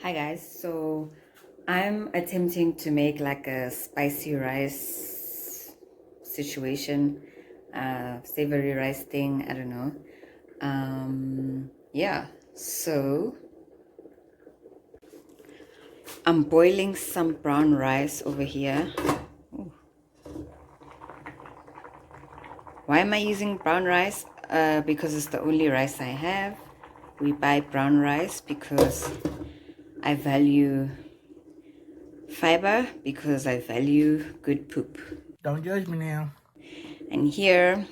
Hi guys, so I'm attempting to make like a spicy rice situation, savory rice thing, I don't know. Yeah, so I'm boiling some brown rice over here. Ooh. Why am I using brown rice? Because it's the only rice I have. We buy brown rice because I value fiber, because I value good poop. Don't judge me now. And here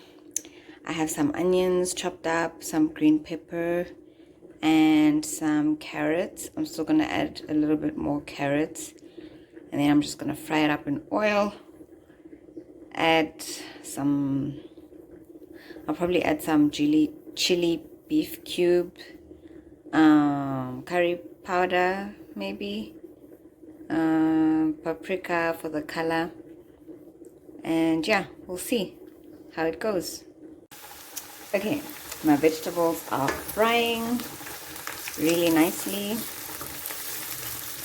I have some onions chopped up, some green pepper, and some carrots. I'm still gonna add a little bit more carrots, and then I'm just gonna fry it up in oil. Add some, I'll probably add some chili beef cube, curry powder maybe, paprika for the color, and yeah, we'll see how it goes. Okay, my vegetables are frying really nicely.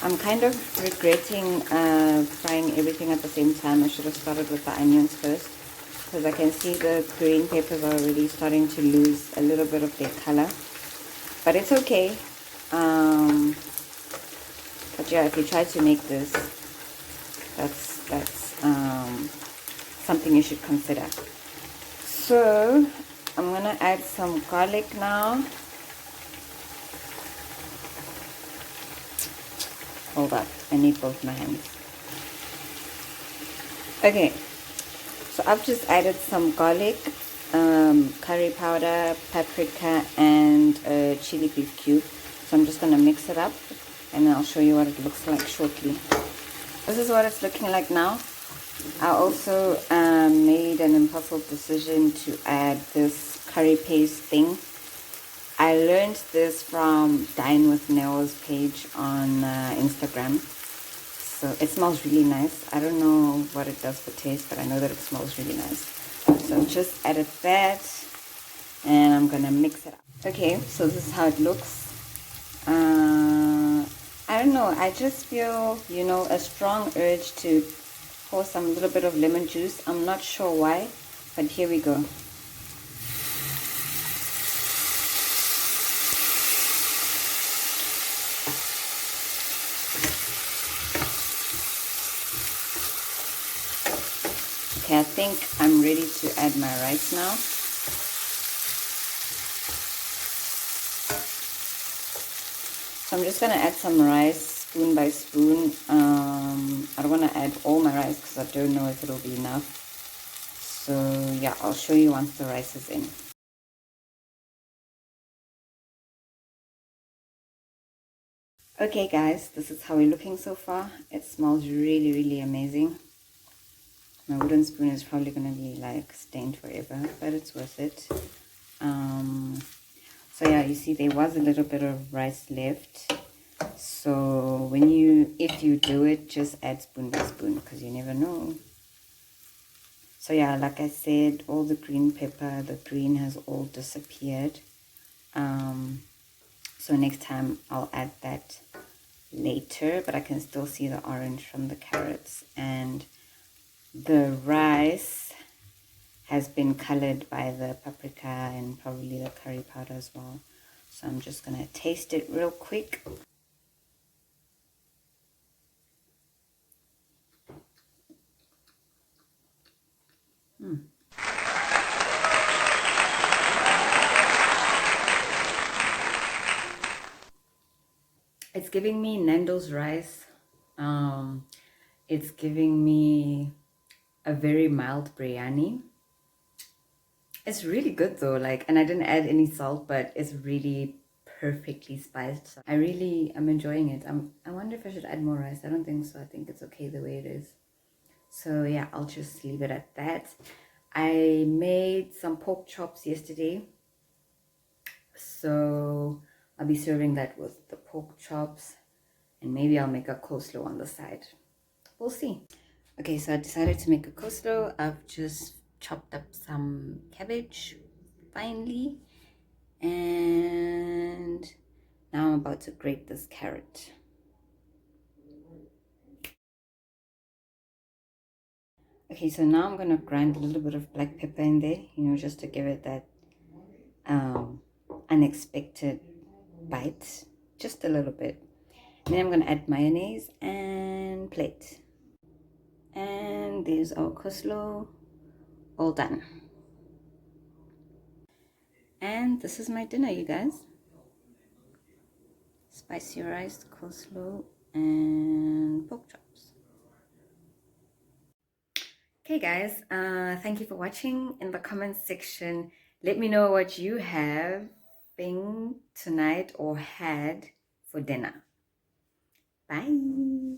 I'm kind of regretting frying everything at the same time. I should have started with the onions first, because I can see the green peppers are already starting to lose a little bit of their color, but it's okay. But yeah, if you try to make this, that's something you should consider. So I'm gonna add some garlic now. Hold up, I need both my hands. Okay, so I've just added some garlic, curry powder, paprika, and chili beef cube. So I'm just gonna mix it up, and I'll show you what it looks like shortly. This is what it's looking like now. I also made an impulsive decision to add this curry paste thing. I learned this from Dine with Neo's page on Instagram. So it smells really nice. I don't know what it does for taste, but I know that it smells really nice. So I've just added that, and I'm gonna mix it up. Okay, so this is how it looks. I don't know, I just feel, a strong urge to pour some little bit of lemon juice. I'm not sure why, but here we go. Okay, I think I'm ready to add my rice now. So I'm just gonna add some rice spoon by spoon. I don't want to add all my rice because I don't know if it'll be enough. So yeah, I'll show you once the rice is in. Okay guys, this is how we're looking so far. It smells really amazing. My wooden spoon is probably gonna be like stained forever, but it's worth it. So yeah, you see there was a little bit of rice left. So if you do it, just add spoon by spoon, because you never know. So yeah, like I said, all the green pepper, the green has all disappeared. So next time I'll add that later, but I can still see the orange from the carrots, and the rice has been colored by the paprika and probably the curry powder as well. So I'm just gonna taste it real quick. It's giving me Nando's rice. It's giving me a very mild biryani. It's really good though, like, and I didn't add any salt, but it's really perfectly spiced. So I really am enjoying it. I wonder if I should add more rice. I don't think so. I think it's okay the way it is. So yeah, I'll just leave it at that. I made some pork chops yesterday, so I'll be serving that with the pork chops, and maybe I'll make a coleslaw on the side. We'll see. Okay, so I decided to make a coleslaw. I've just chopped up some cabbage finely, and now I'm about to grate this carrot. Okay, so now I'm going to grind a little bit of black pepper in there, you know, just to give it that unexpected bite, just a little bit. And then I'm going to add mayonnaise and plate. And there's our coleslaw, all done. And this is my dinner, you guys. Spicy rice, coleslaw, and pork chops. Okay guys, thank you for watching. In the comments section, let me know what you have been tonight or had for dinner. Bye.